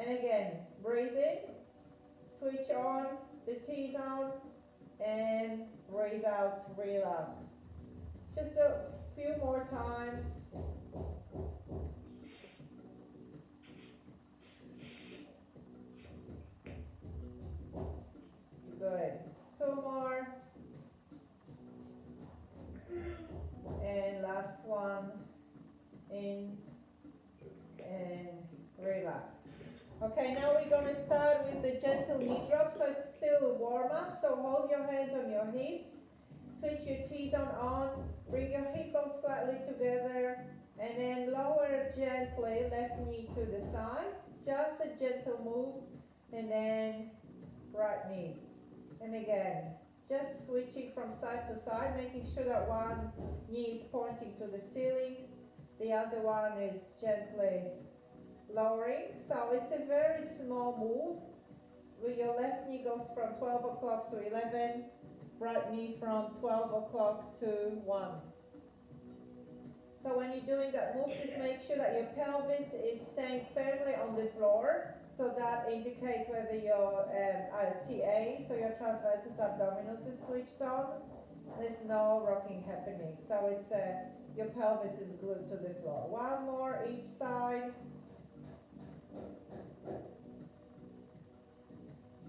And again, breathe in, switch on the T-zone, and breathe out, relax. Just a few more times. Good. Two more. And last one. In and relax. Okay, now we're going to start with the gentle knee drop. So it's still a warm up. So hold your hands on your hips. Switch your T-zone on. Bring your hip bones slightly together. And then lower gently, left knee to the side. Just a gentle move. And then right knee. And again, just switching from side to side, making sure that one knee is pointing to the ceiling. The other one is gently lowering. So it's a very small move. Where your left knee goes from 12 o'clock to 11. Right knee from 12 o'clock to 1. So when you're doing that move, just make sure that your pelvis is staying firmly on the floor. So that indicates whether your TA, so your transversus abdominis is switched on. There's no rocking happening. So it's your pelvis is glued to the floor. One more each side.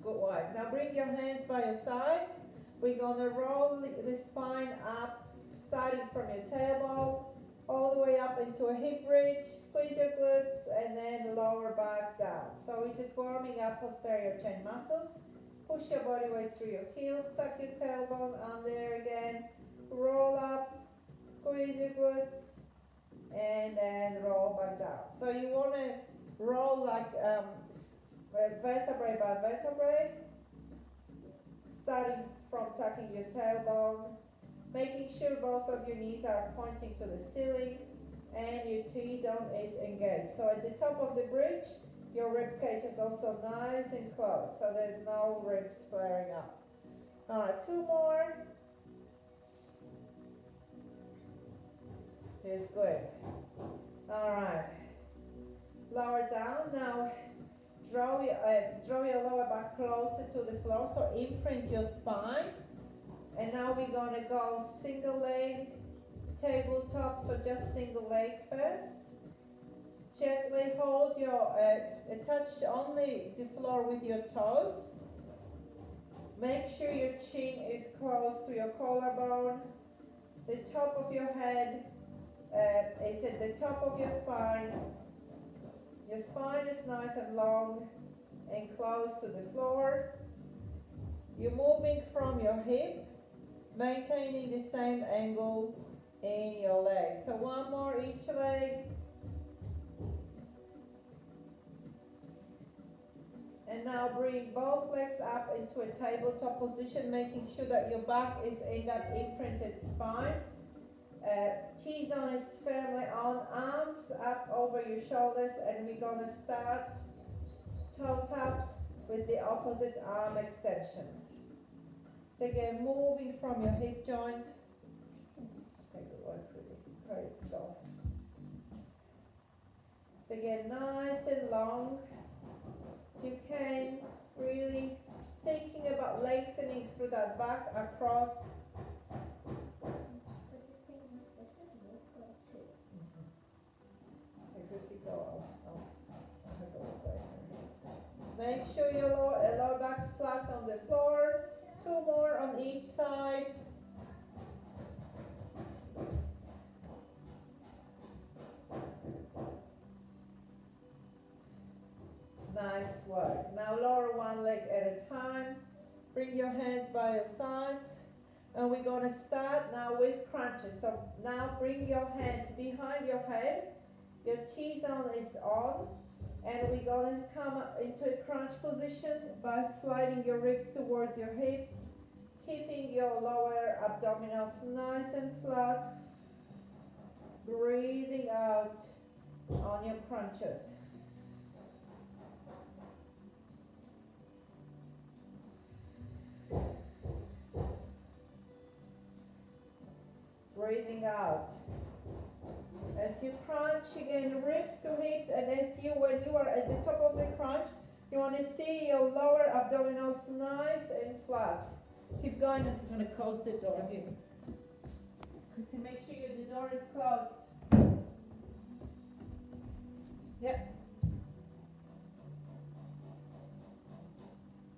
Good one. Now bring your hands by your sides. We're going to roll the spine up, starting from your tailbone, all the way up into a hip bridge. Squeeze your glutes and then lower back down. So we're just warming up posterior chain muscles. Push your body weight through your heels. Tuck your tailbone under again. Roll up. Squeeze your glutes. And then roll back down. So you want to roll like vertebrae by vertebrae. Starting from tucking your tailbone. Making sure both of your knees are pointing to the ceiling. And your T-zone is engaged. So at the top of the bridge, your rib cage is also nice and close. So there's no ribs flaring up. Alright, two more. Is good. Alright. Lower down. Now draw your lower back closer to the floor. So imprint your spine. And now we're going to go single leg, tabletop, so just single leg first. Gently hold your, touch only the floor with your toes. Make sure your chin is close to your collarbone. The top of your head is at the top of your spine. Your spine is nice and long and close to the floor. You're moving from your hip, maintaining the same angle in your leg. So one more each leg. And now bring both legs up into a tabletop position, making sure that your back is in that imprinted spine. T-zone is firmly on, arms up over your shoulders, and we're going to start toe taps with the opposite arm extension. So again, moving from your hip joint. Take it works with it. Great, go. So again, nice and long. You can really thinking about lengthening through that back across. Make sure your lower back flat on the floor. Two more on each side. Nice work. Now lower one leg at a time. Bring your hands by your sides. And we're going to start now with crunches. So now bring your hands behind your head. Your T-zone is on. And we're going to come into a crunch position by sliding your ribs towards your hips. Keeping your lower abdominals nice and flat. Breathing out on your crunches. Breathing out. As you crunch again, ribs to hips, and when you are at the top of the crunch, You want to see your lower abdominals nice and flat. Keep going. I'm just going to close the door here. So make sure the door is closed. Yep.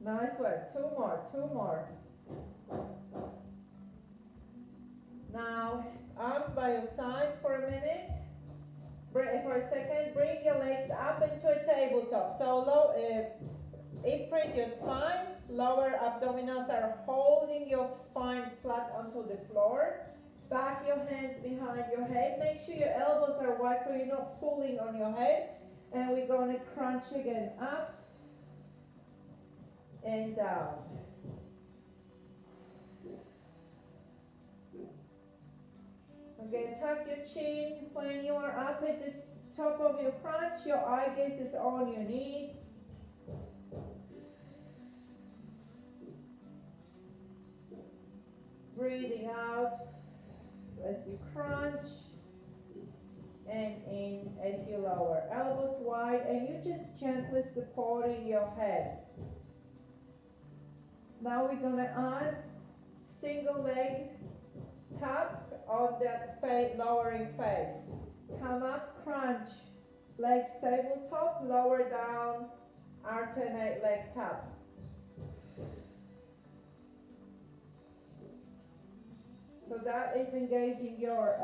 Nice work. Two more. Now, arms by your sides for a minute. For a second, bring your legs up into a tabletop. So imprint your spine. Lower abdominals are holding your spine flat onto the floor. Back your hands behind your head. Make sure your elbows are wide so you're not pulling on your head. And we're going to crunch again. Up and down. Again, tuck your chin. When you are up at the top of your crunch, your eye gaze is on your knees. Breathing out as you crunch and in as you lower. Elbows wide and you just gently supporting your head. Now we're going to add single leg tap on that lowering face. Come up, crunch, legs tabletop, lower down, alternate leg tap. So that is engaging your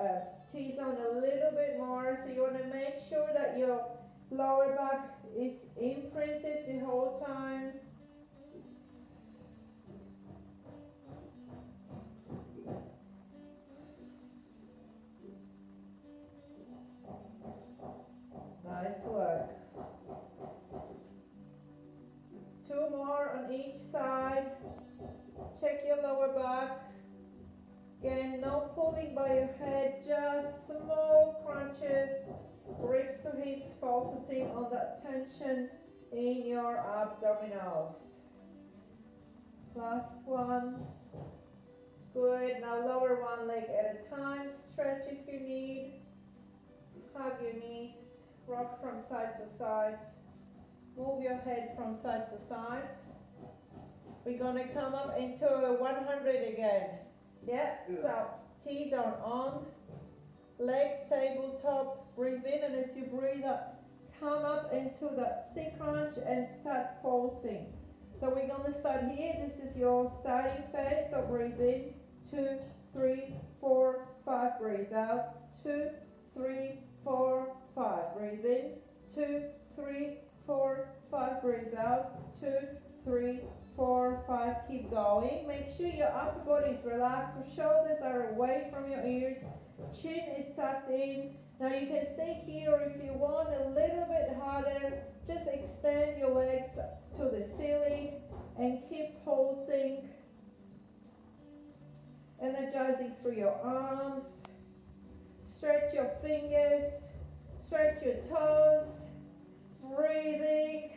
T-zone a little bit more. So you want to make sure that your lower back is imprinted the whole time. Nice work. Two more on each side. Check your lower back. Again, no pulling by your head, just small crunches, ribs to hips, focusing on that tension in your abdominals. Last one. Good. Now lower one leg at a time. Stretch if you need. Hug your knees. Rock from side to side. Move your head from side to side. We're going to come up into a 100 again. Yeah, so T-zone on, legs tabletop, breathe in, and as you breathe up, come up into that C-crunch and start pulsing. So we're going to start here. This is your starting phase, so breathe in, 2, 3, 4, 5, breathe out, 2, 3, 4, 5, breathe in, 2, 3, 4, 5, breathe out, 2, 3, 4, 5, keep going. Make sure your upper body is relaxed, your shoulders are away from your ears, chin is tucked in. Now you can stay here, or if you want a little bit harder, just extend your legs to the ceiling and keep pulsing, energizing through your arms. Stretch your fingers, stretch your toes, breathing.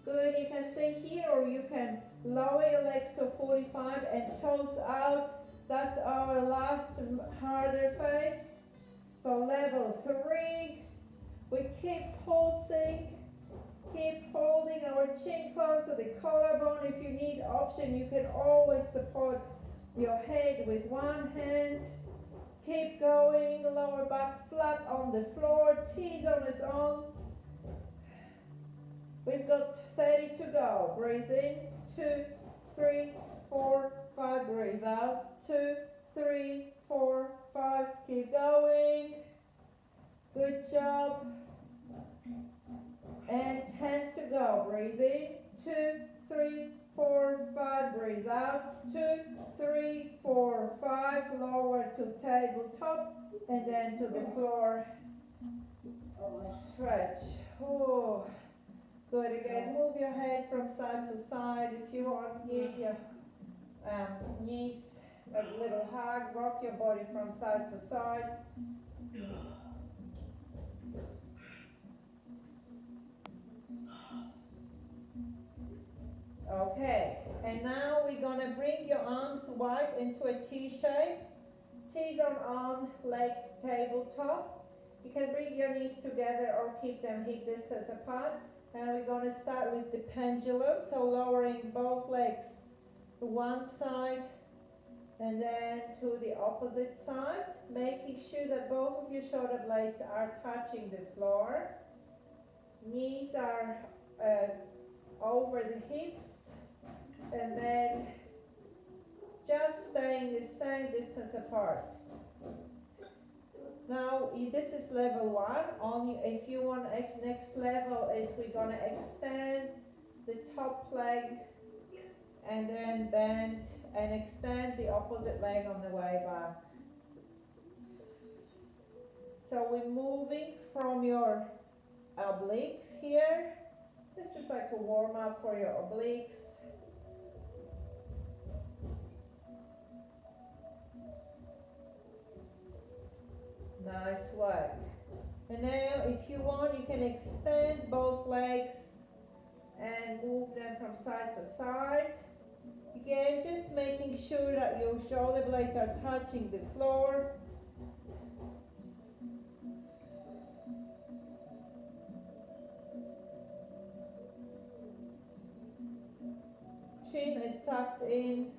Good, you can stay here or you can lower your legs to 45 and toes out. That's our last harder phase. So level 3, we keep pulsing, keep holding our chin close to the collarbone. If you need option, you can always support your head with one hand. Keep going, lower back flat on the floor, T-zone is on. We've got 30 to go. Breathe in, 2, 3, 4, 5, breathe out, 2, 3, 4, 5, keep going. Good job. And 10 to go. Breathe in, 2, 3, 4, 5, breathe out, 2, 3, 4, 5, lower to tabletop and then to the floor. Stretch. Oh. Good, again, move your head from side to side. If you want, give your knees a little hug, rock your body from side to side. Okay, and now we're going to bring your arms wide into a T shape. T-zone on, legs tabletop. You can bring your knees together or keep them hip distance apart. And we're going to to start with the pendulum, so lowering both legs to one side and then to the opposite side, making sure that both of your shoulder blades are touching the floor. Knees are over the hips, and then just staying the same distance apart. Now this is level 1. If you want next level is we're gonna extend the top leg and then bend and extend the opposite leg on the way back. So we're moving from your obliques here. This is like a warm up for your obliques. Nice work. And now if you want, you can extend both legs and move them from side to side. Again, just making sure that your shoulder blades are touching the floor. Chin is tucked in.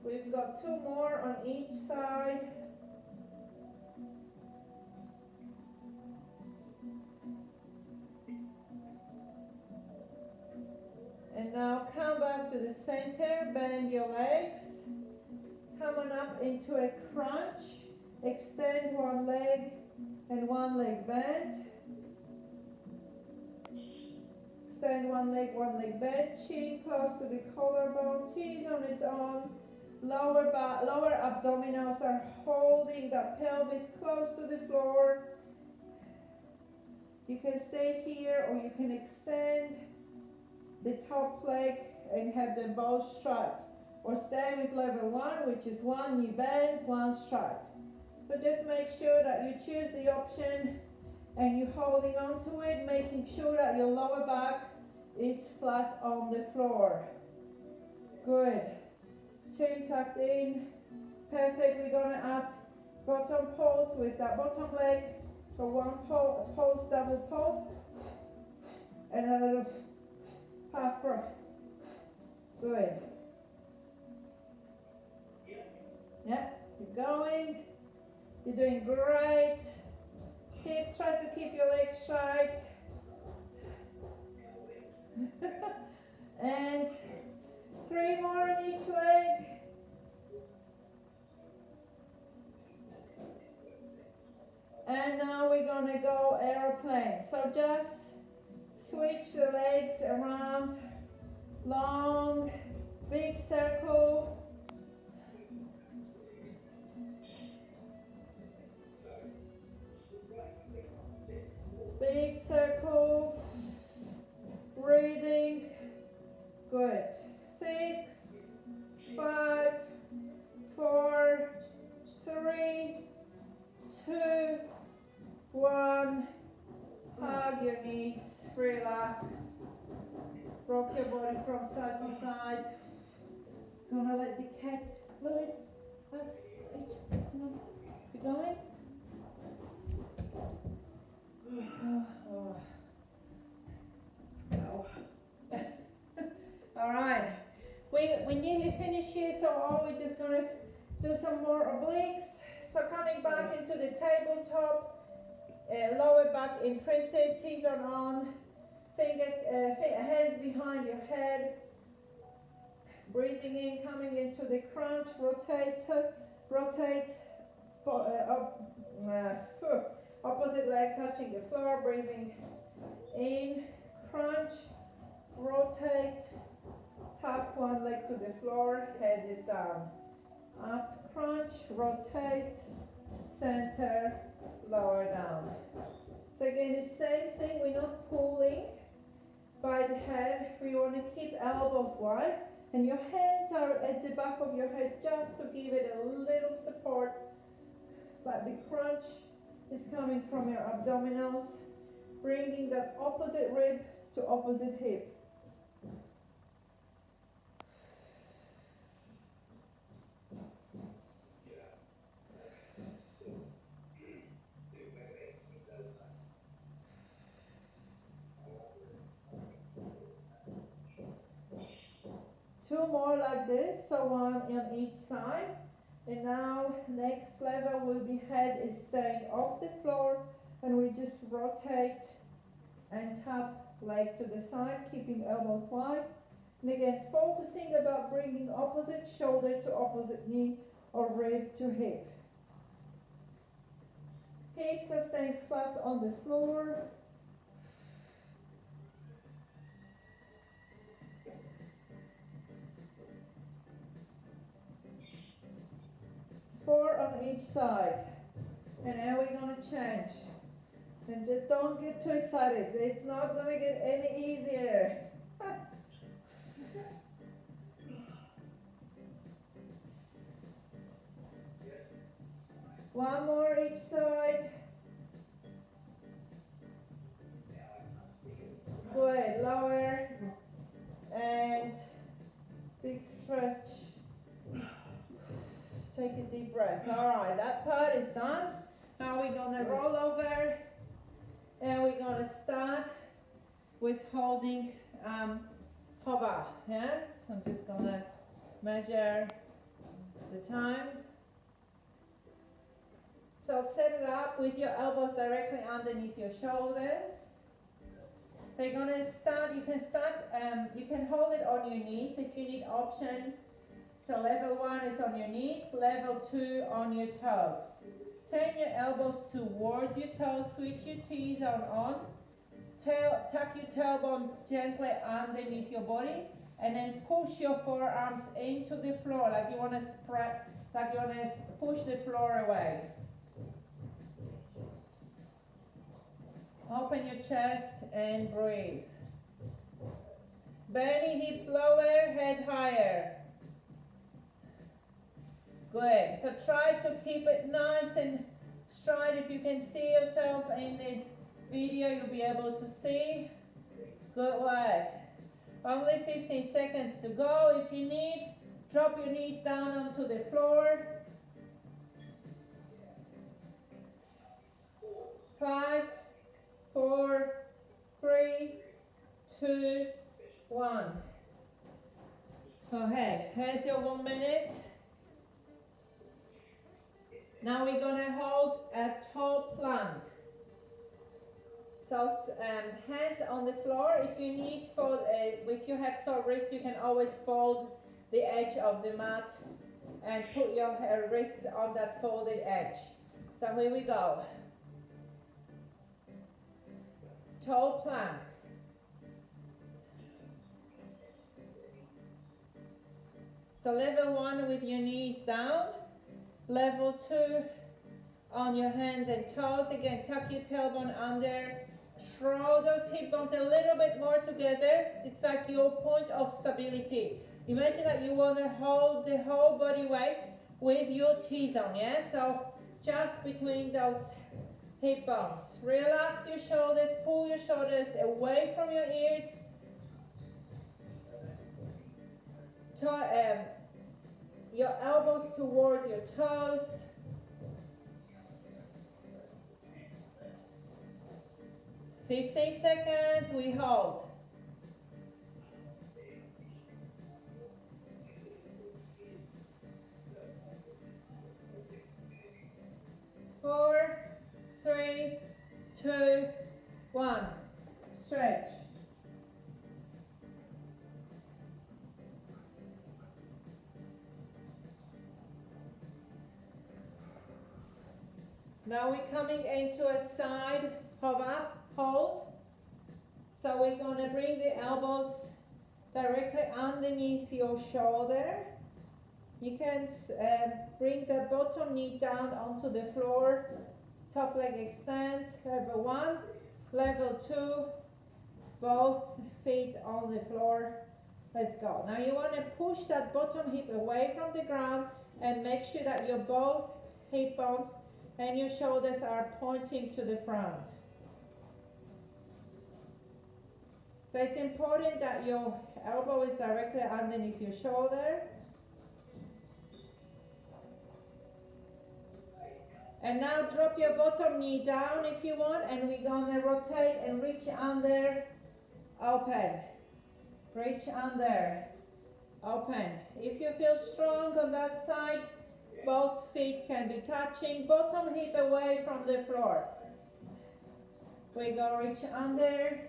We've got 2 more on each side. And now come back to the center, bend your legs. Coming up into a crunch. Extend one leg and one leg bend. Extend one leg bend. Chin close to the collarbone. Chin is on its own. Lower abdominals are holding the pelvis close to the floor. You can stay here or you can extend the top leg and have them both strut. Or stay with level 1, which is 1 knee bend, 1 strut. So just make sure that you choose the option and you're holding on to it, making sure that your lower back is flat on the floor. Good. Chin tucked in. Perfect. We're going to add bottom pulse with that bottom leg. So one pulse, double pulse, and a little half rough. Good. Yeah, keep going. You're doing great. Try to keep your legs straight. And 3 more on each leg. And now we're gonna go aeroplane. So just switch the legs around. Long, big circle. Big circle. Breathing. Good. 6, 5, 4, 3, 2, 1. Hug your knees. Relax. Rock your body from side to side. Just gonna let the cat loose. Keep going. All right, we nearly finished here, so we're just gonna do some more obliques. So coming back into the tabletop, lower back imprinted, T's are on, hands behind your head. Breathing in, coming into the crunch, rotate, opposite leg touching the floor, breathing in, crunch, rotate, tap one leg to the floor, head is down. Up, crunch, rotate, center, lower down. So again, the same thing, we're not pulling by the head, we want to keep elbows wide, and your hands are at the back of your head just to give it a little support, but the crunch is coming from your abdominals, bringing that opposite rib to opposite hip. 2 more like this, so 1 on each side. And now next level will be head is staying off the floor, and we just rotate and tap leg to the side, keeping elbows wide. And again, focusing about bringing opposite shoulder to opposite knee or rib to hip. Hips are staying flat on the floor. Four on each side. And now we're going to change. And just don't get too excited. It's not going to get any easier. One more each side. Good. Lower. And big stretch. Take a deep breath. All right, that part is done. Now we're going to roll over. And we're going to start with holding hover. Yeah? I'm just going to measure the time. So set it up with your elbows directly underneath your shoulders. They're going to start, you can hold it on your knees if you need option. So level 1 is on your knees, level 2 on your toes. Turn your elbows towards your toes, switch your T-zone on. Tuck your tailbone gently underneath your body, and then push your forearms into the floor like you want to spread, like you want to push the floor away. Open your chest and breathe. Belly, hips lower, head higher. Good. So try to keep it nice and straight. If you can see yourself in the video, you'll be able to see. Good work. Only 15 seconds to go. If you need, drop your knees down onto the floor. 5, 4, 3, 2, 1. Go ahead. Here's your 1 minute. Now we're going to hold a toe plank. So hands on the floor. If you need, if you have sore wrist, you can always fold the edge of the mat and put your wrist on that folded edge. So here we go. Toe plank. So level 1 with your knees down. Level 2 on your hands and toes. Again, tuck your tailbone under. Throw those hip bones a little bit more together. It's like your point of stability. Imagine that you want to hold the whole body weight with your T-zone, yeah? So just between those hip bones. Relax your shoulders, pull your shoulders away from your ears. Your elbows towards your toes. "15 seconds, we hold. 4, 3, 2, 1. Stretch. Now we're coming into a side hover, hold. So we're going to bring the elbows directly underneath your shoulder. You can bring the bottom knee down onto the floor. Top leg extend. Level 1. Level 2. Both feet on the floor. Let's go. Now you want to push that bottom hip away from the ground and make sure that your both hip bones and your shoulders are pointing to the front. So it's important that your elbow is directly underneath your shoulder. And now drop your bottom knee down if you want, and we're going to rotate and reach under, open. Reach under. Open. If you feel strong on that side, both feet can be touching, bottom hip away from the floor. We go reach under.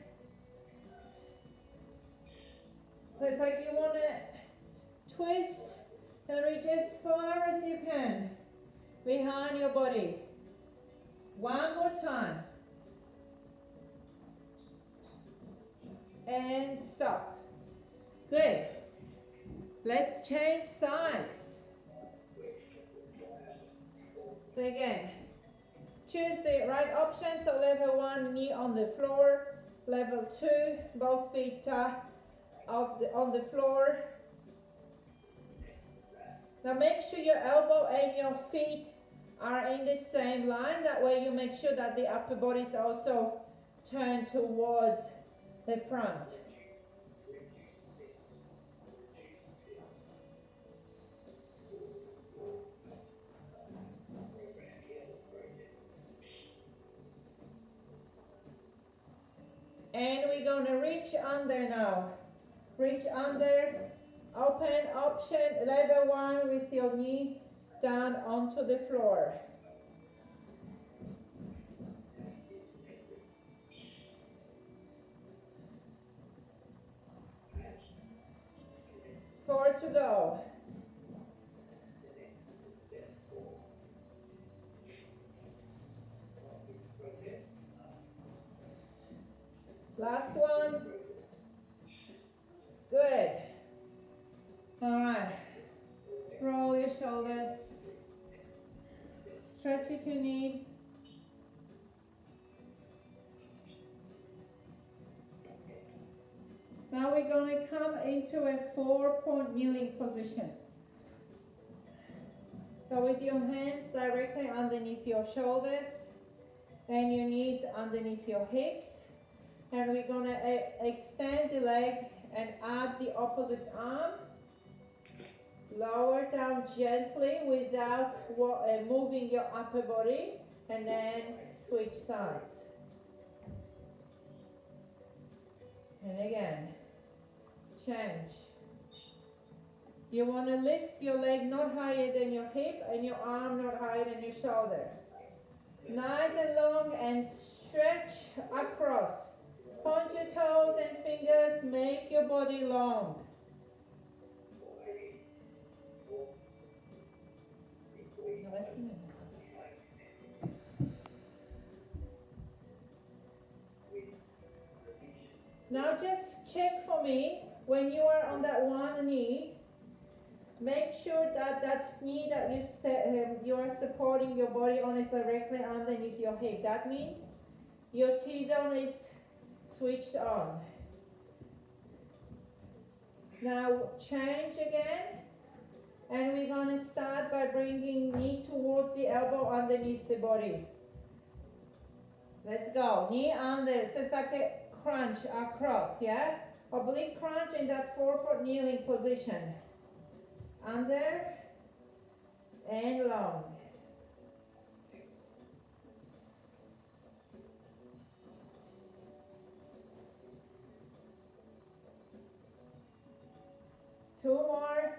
So it's like you want to twist and reach as far as you can behind your body. One more time. And stop. Good. Let's change sides. So again, choose the right option. So level 1, knee on the floor. Level 2, both feet on the floor. Now make sure your elbow and your feet are in the same line. That way you make sure that the upper body is also turned towards the front. And we're going to reach under now. Reach under, open option, level 1 with your knee down onto the floor. Four to go. Last one. Good. All right. Roll your shoulders. Stretch if you need. Now we're going to come into a 4-point kneeling position. So with your hands directly underneath your shoulders and your knees underneath your hips. And we're going to extend the leg and add the opposite arm. Lower down gently without moving your upper body. And then switch sides. And again, change. You want to lift your leg not higher than your hip and your arm not higher than your shoulder. Nice and long and stretch across. Point your toes and fingers, make your body long. Now just check for me, when you are on that one knee, make sure that that knee that you are supporting your body on is directly underneath your hip. That means your T-zone is switched on. Now change again, and we're going to start by bringing knee towards the elbow underneath the body. Let's go. Knee under, so it's like a crunch across, yeah? Oblique crunch in that 4-point kneeling position. Under and long. Two more.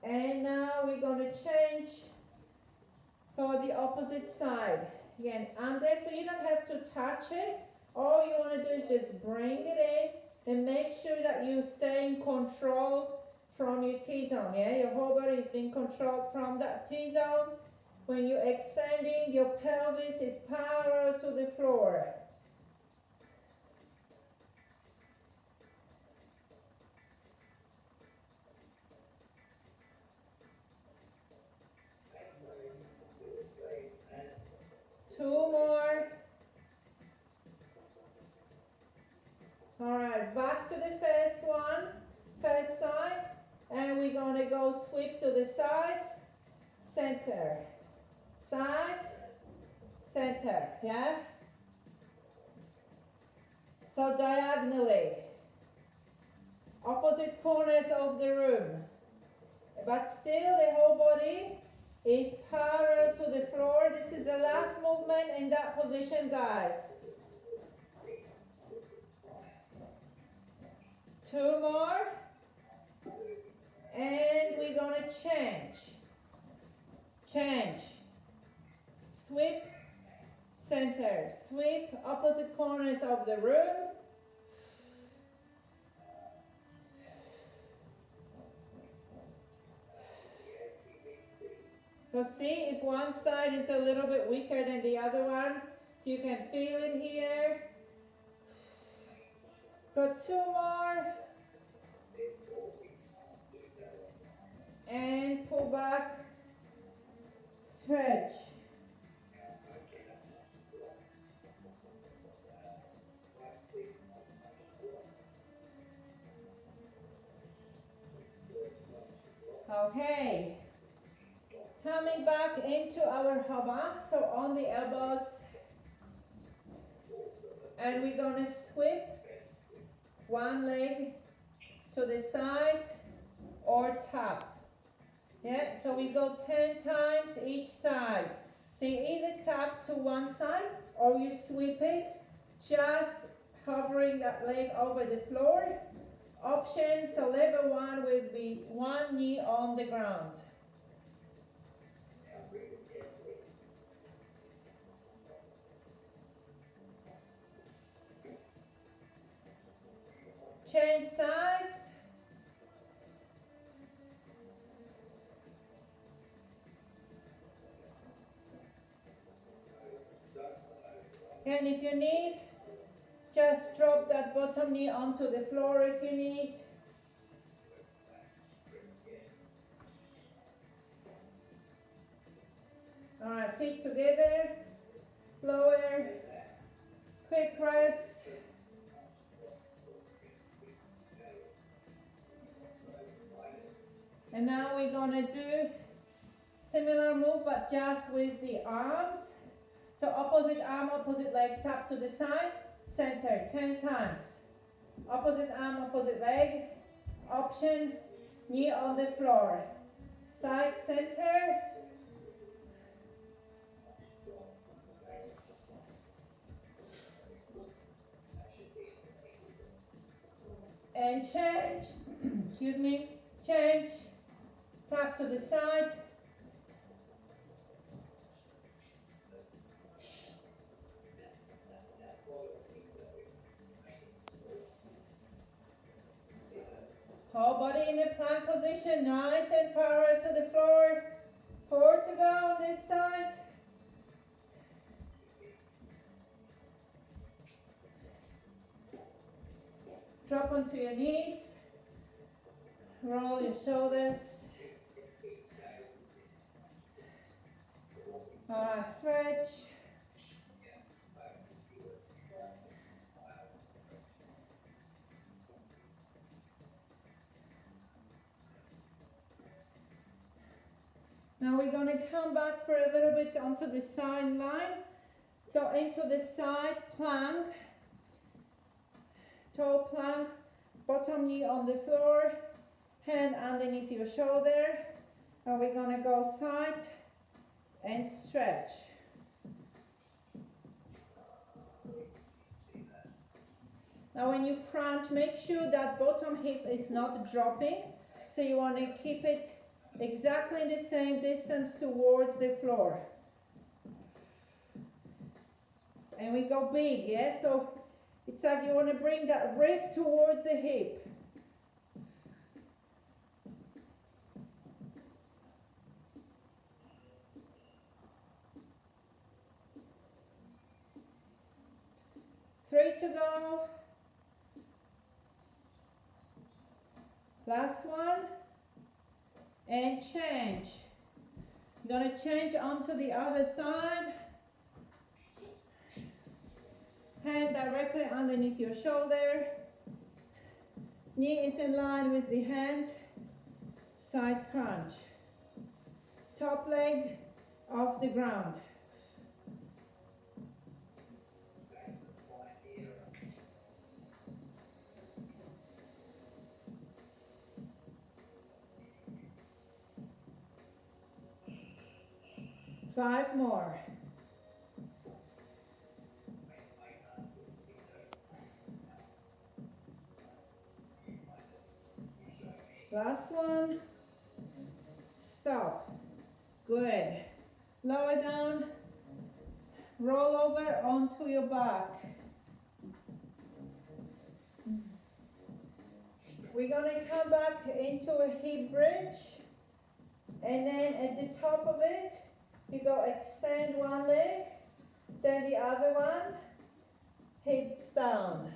And now we're going to change for the opposite side. Again, under, so you don't have to touch it. All you want to do is just bring it in and make sure that you stay in control from your T-zone. Yeah, your whole body is being controlled from that T-zone. When you're extending, your pelvis is parallel to the floor. Two more. All right, back to the first side, and we're going to go sweep to the side, center, side, center, yeah? So diagonally, opposite corners of the room, but still the whole body is parallel to the floor. This is the last movement in that position, guys. 2 more. And we're gonna change. Change. Sweep, center. Sweep, opposite corners of the room. So see if one side is a little bit weaker than the other one. You can feel it here. Go 2 more. And pull back. Stretch. Okay. Coming back into our hava, so on the elbows. And we're going to sweep one leg to the side or tap. Yeah, so we go 10 times each side. So you either tap to one side or you sweep it, just hovering that leg over the floor. Option, so level 1 will be one knee on the ground. Change sides. And if you need, just drop that bottom knee onto the floor if you need. Alright, feet together, lower, quick rest. And now we're gonna do similar move but just with the arms. So opposite arm, opposite leg, tap to the side, center, 10 times. Opposite arm, opposite leg, option, knee on the floor. Side, center. And change, excuse me, change, tap to the side. Whole body in the plank position, nice and parallel to the floor. 4 to go on this side. Drop onto your knees. Roll your shoulders. Stretch. Now we're going to come back for a little bit onto the side line. So into the side plank. Toe plank, bottom knee on the floor, hand underneath your shoulder. And we're going to go side and stretch. Now when you crunch, make sure that bottom hip is not dropping. So you want to keep it exactly the same distance towards the floor. And we go big, yeah? So it's like you want to bring that rib towards the hip. Three to go. Last one. And change. You're going to change onto the other side. Hand directly underneath your shoulder. Knee is in line with the hand. Side crunch. Top leg off the ground. Five more. Last one. Stop. Good. Lower down. Roll over onto your back. We're going to come back into a hip bridge. And then at the top of it, you go extend one leg, then the other one, hips down.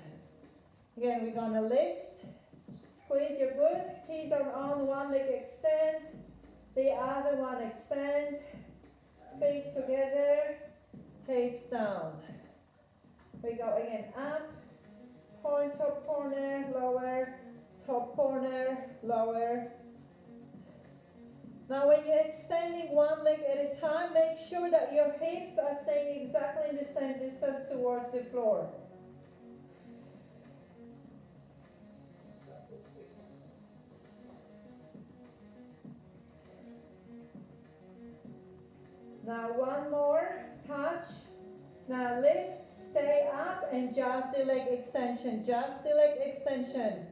Again, we're going to lift, squeeze your glutes, T's on one leg extend, the other one extend, feet together, hips down. We go again up, point top corner, lower, top corner, lower. Now when you're extending one leg at a time, make sure that your hips are staying exactly in the same distance towards the floor. Now one more touch. Now lift, stay up, and just the leg extension, just the leg extension.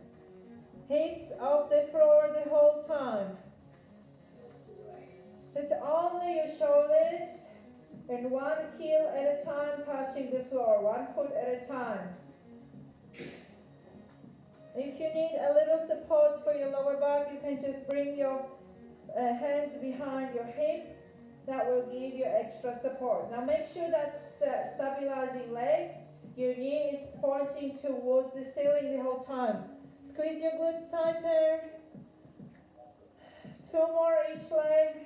Hips off the floor the whole time. It's only your shoulders and one heel at a time touching the floor, one foot at a time. If you need a little support for your lower back, you can just bring your hands behind your hip. That will give you extra support. Now make sure that's stabilizing leg. Your knee is pointing towards the ceiling the whole time. Squeeze your glutes tighter. 2 more each leg.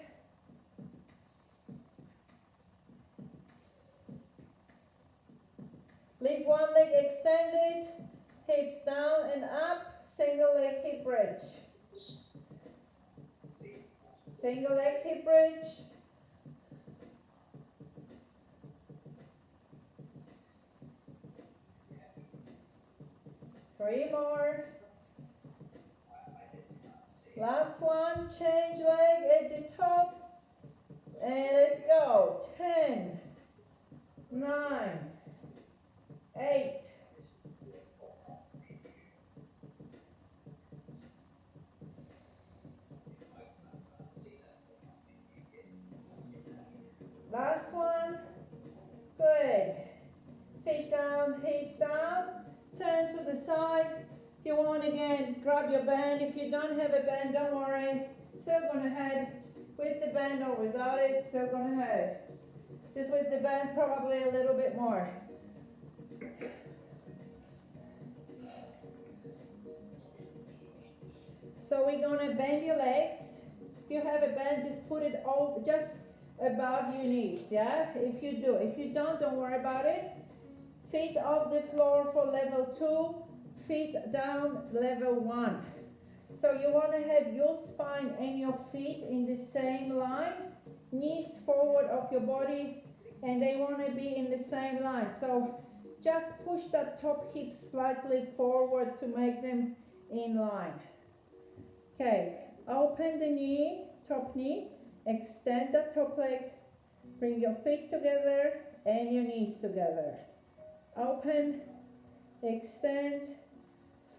Leave one leg extended, hips down and up, single leg hip bridge. Single leg hip bridge. Three more. Last one, change leg at the top. And let's go. 10, 9, 8. Last one. Good. Feet down, hips down. Turn to the side. If you want again, grab your band. If you don't have a band, don't worry. Still gonna head with the band or without it, still gonna head. Just with the band, probably a little bit more. So we're gonna bend your legs. If you have a band, just put it over, just above your knees, yeah? If you do. If you don't worry about it. Feet off the floor for level 2, feet down level 1. So you want to have your spine and your feet in the same line, knees forward of your body, and they want to be in the same line. So just push that top hip slightly forward to make them in line. Okay, open the knee, top knee, extend the top leg, bring your feet together and your knees together. Open, extend,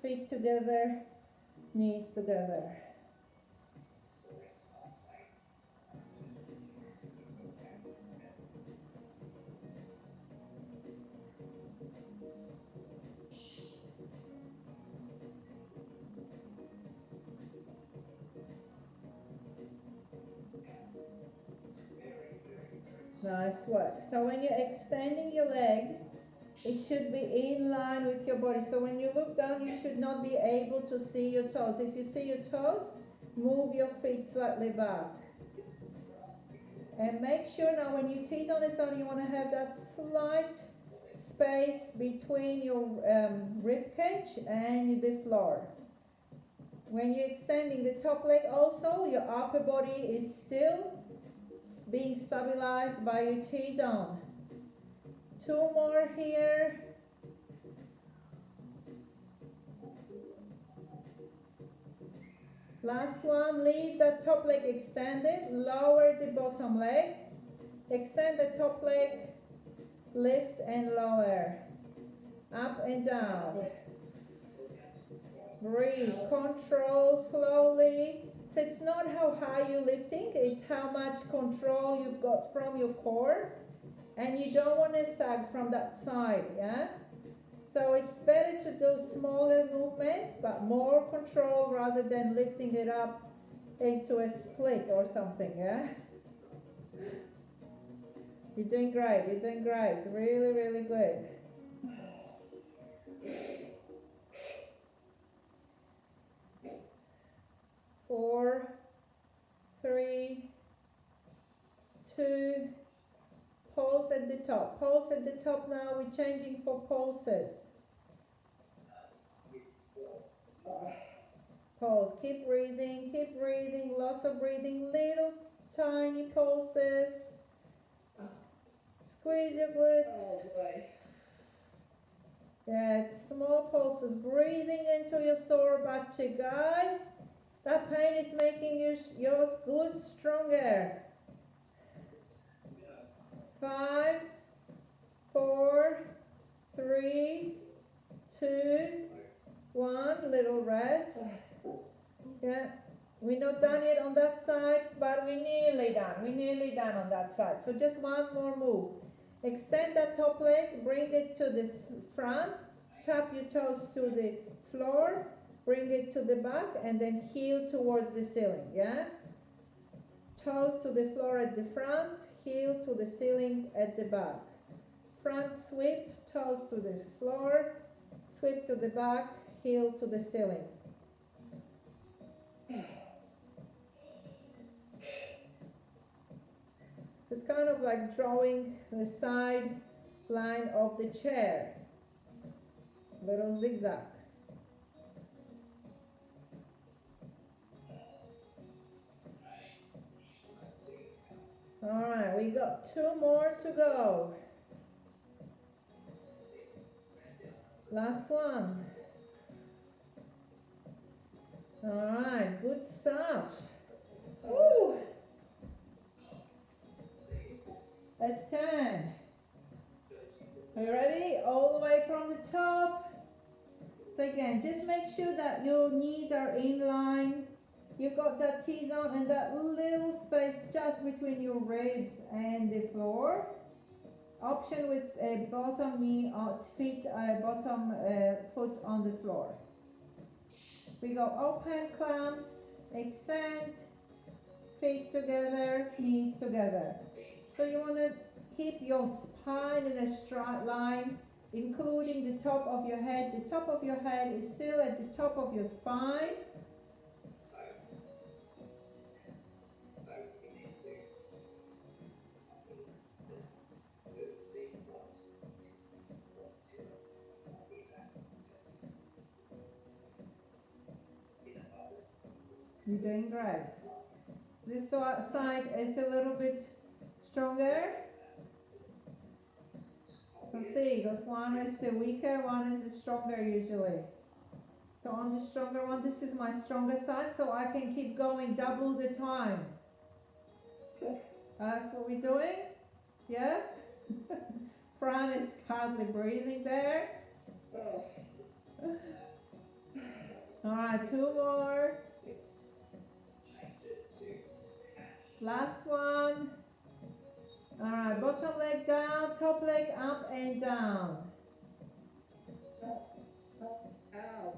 feet together, knees together. Nice work. So when you're extending your leg, it should be in line with your body. So when you look down, you should not be able to see your toes. If you see your toes, move your feet slightly back. And make sure now when you tease on the side, you want to have that slight space between your rib cage and the floor. When you're extending the top leg also, your upper body is still being stabilized by your T-zone. 2 more here. Last one, leave the top leg extended, lower the bottom leg, extend the top leg, lift and lower, up and down. Breathe, control slowly. So it's not how high you're lifting, it's how much control you've got from your core. And you don't want to sag from that side, yeah? So it's better to do smaller movements, but more control rather than lifting it up into a split or something, yeah? You're doing great, you're doing great. Really, really good. Four, three, two, pulse at the top. Pulse at the top now, we're changing for pulses. Pulse, keep breathing, lots of breathing, little tiny pulses. Squeeze your glutes. Yeah, small pulses, breathing into your sore butt cheek, guys. That pain is making your glutes stronger. 5, 4, 3, 2, 1. Little rest. Yeah, we're not done yet on that side, but we're nearly done. We're nearly done on that side. So just one more move. Extend that top leg, bring it to the front, tap your toes to the floor, bring it to the back, and then heel towards the ceiling, yeah? Toes to the floor at the front, heel to the ceiling at the back. Front sweep, toes to the floor, sweep to the back, heel to the ceiling. It's kind of like drawing the side line of the chair. Little zigzag. All right, we got 2 more to go. Last one. All right, good stuff. Woo. Let's turn. Are you ready? All the way from the top. So again, just make sure that your knees are in line. You've got that T-zone and that little space just between your ribs and the floor. Option with a bottom knee or bottom foot on the floor. We go open, clamps, extend, feet together, knees together. So you want to keep your spine in a straight line, including the top of your head. The top of your head is still at the top of your spine. You're doing great. This side is a little bit stronger. Let's see, this one is the weaker, one is the stronger usually. So on the stronger one, this is my stronger side, so I can keep going double the time. That's what we're doing? Yeah? Fran is hardly breathing there. Alright, 2 more. Last one. Alright, bottom leg down, top leg up and down. Ow.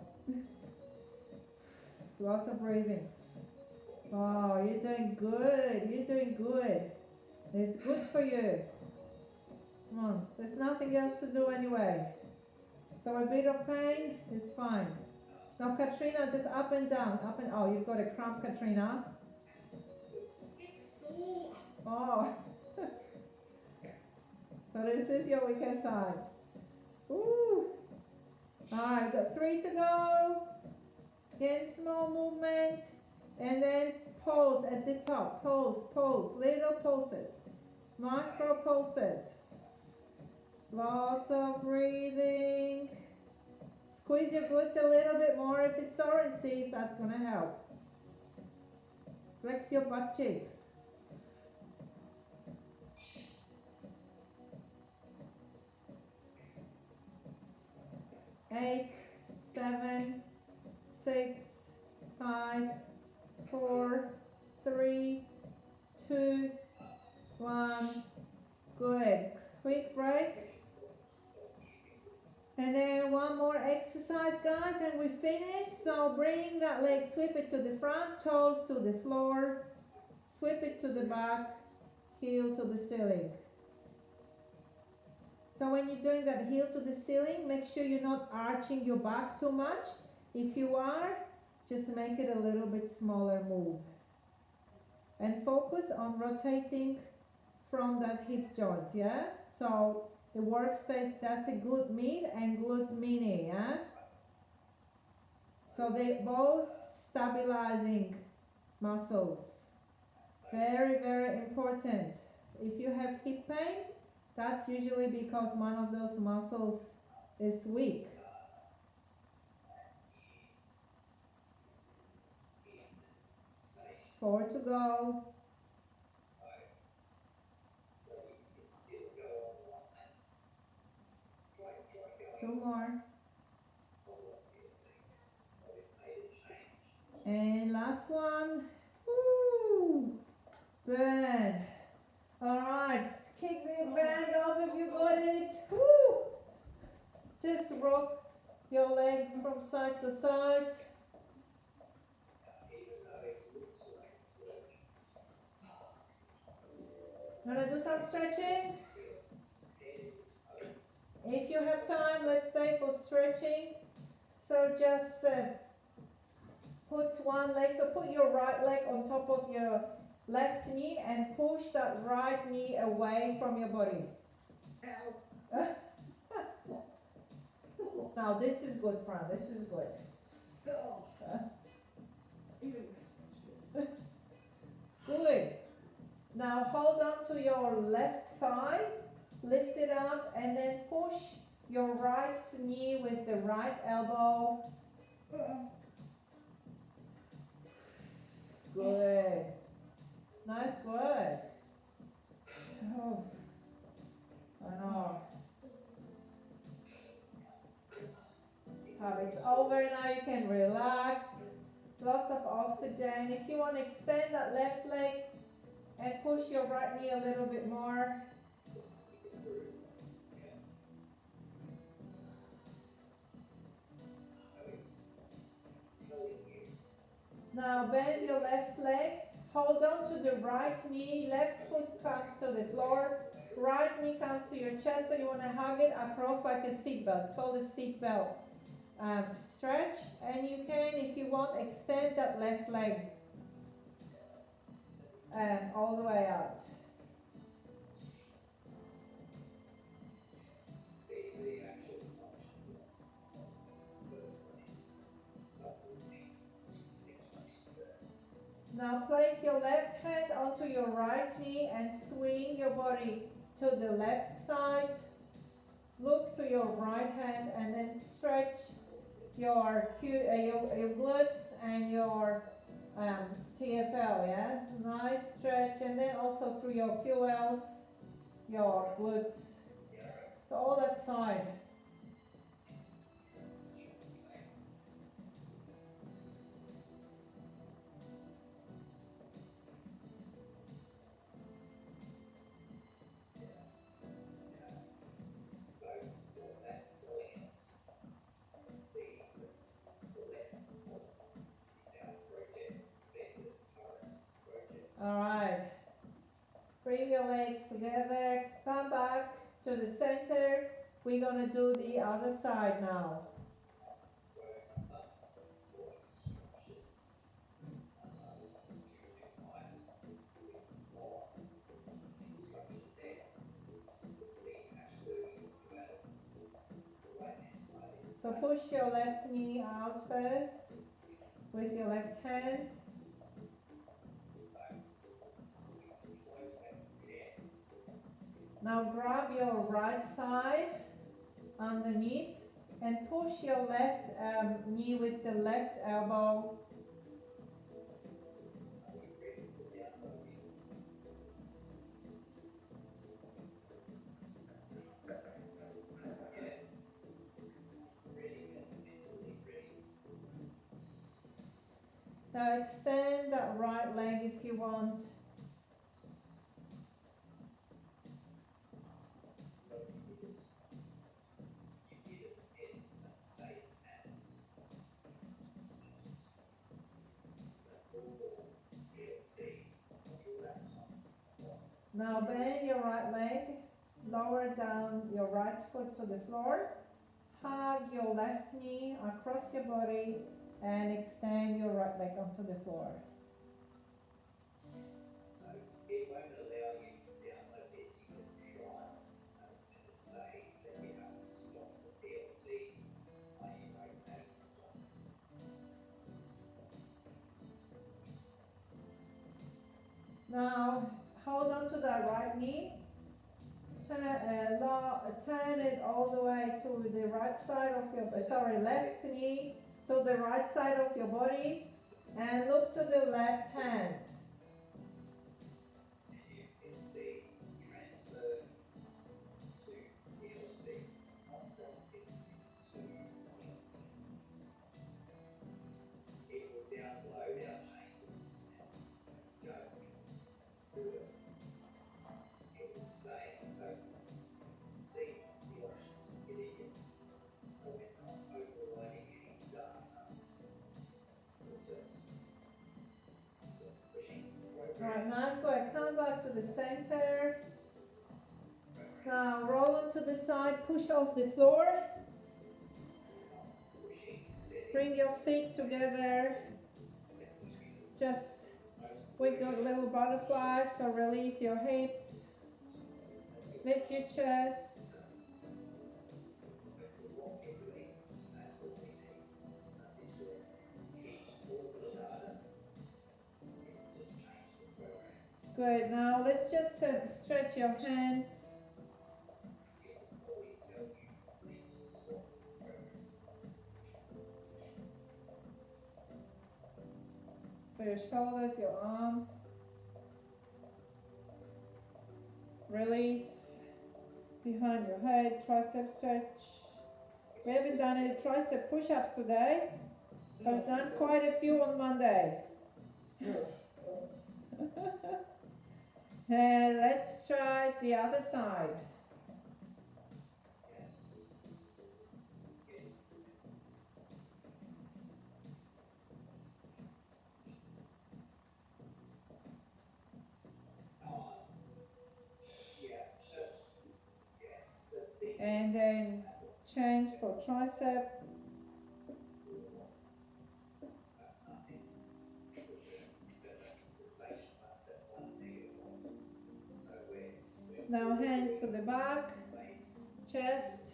Lots of breathing. Oh, you're doing good. You're doing good. It's good for you. Come on. There's nothing else to do anyway. So a bit of pain is fine. Now, Katrina, just up and down. Up and... Oh, you've got a cramp, Katrina. Oh. So this is your weaker side. Woo. Alright, we've got 3 to go. Again, small movement. And then pulse at the top. Pulse, pulse. Little pulses. Micro pulses. Lots of breathing. Squeeze your glutes a little bit more if it's sore and see if that's going to help. Flex your butt cheeks. 8, 7, 6, 5, 4, 3, 2, 1. Good. Quick break. And then one more exercise, guys, and we finish. So bring that leg, sweep it to the front, toes to the floor, sweep it to the back, heel to the ceiling. So when you're doing that heel to the ceiling, make sure you're not arching your back too much. If you are, just make it a little bit smaller move. And focus on rotating from that hip joint, yeah? So the work stays, that's a glute med and glute mini, yeah? So they both stabilizing muscles. Very, very important. If you have hip pain, that's usually because one of those muscles is weak. 4 to go. 2 more. And last one. Woo! Good. Alright, kick the band off if you got it. Woo! Just rock your legs from side to side. Gonna do some stretching. If you have time, let's stay for stretching. So just put one leg, so put your right leg on top of your left knee and push that right knee away from your body. Now this is good, Fran, this is good. Good. Now hold on to your left thigh, lift it up, and then push your right knee with the right elbow. Good. Nice work. Oh, I know. It's over now, you can relax. Lots of oxygen. If you want to extend that left leg and push your right knee a little bit more. Now bend your left leg, hold on to the right knee, left foot comes to the floor, right knee comes to your chest, so you want to hug it across like a seatbelt. It's called a seatbelt stretch, and you can, if you want, extend that left leg all the way out. Now place your left hand onto your right knee and swing your body to the left side. Look to your right hand and then stretch your glutes and your TFL, yes? Nice stretch, and then also through your QLs, your glutes. So all that side. Alright, bring your legs together, come back to the center. We're going to do the other side now. So push your left knee out first with your left hand. Now grab your right thigh underneath and push your left knee with the left elbow. Now extend that right leg if you want. Now bend your right leg, lower down your right foot to the floor, hug your left knee across your body and extend your right leg onto the floor. Now hold on to that right knee, turn it all the way to the right side of your, left knee to the right side of your body and look to the left hand. Right, nice work. Come back to the center. Now roll onto the side, push off the floor. Bring your feet together. Just wiggle little butterflies, so release your hips. Lift your chest. Good, now let's just stretch your hands. For your shoulders, your arms. Release behind your head, tricep stretch. We haven't done any tricep push-ups today, but I've done quite a few on Monday. And let's try the other side. And then change for tricep. Now hands to the back, chest.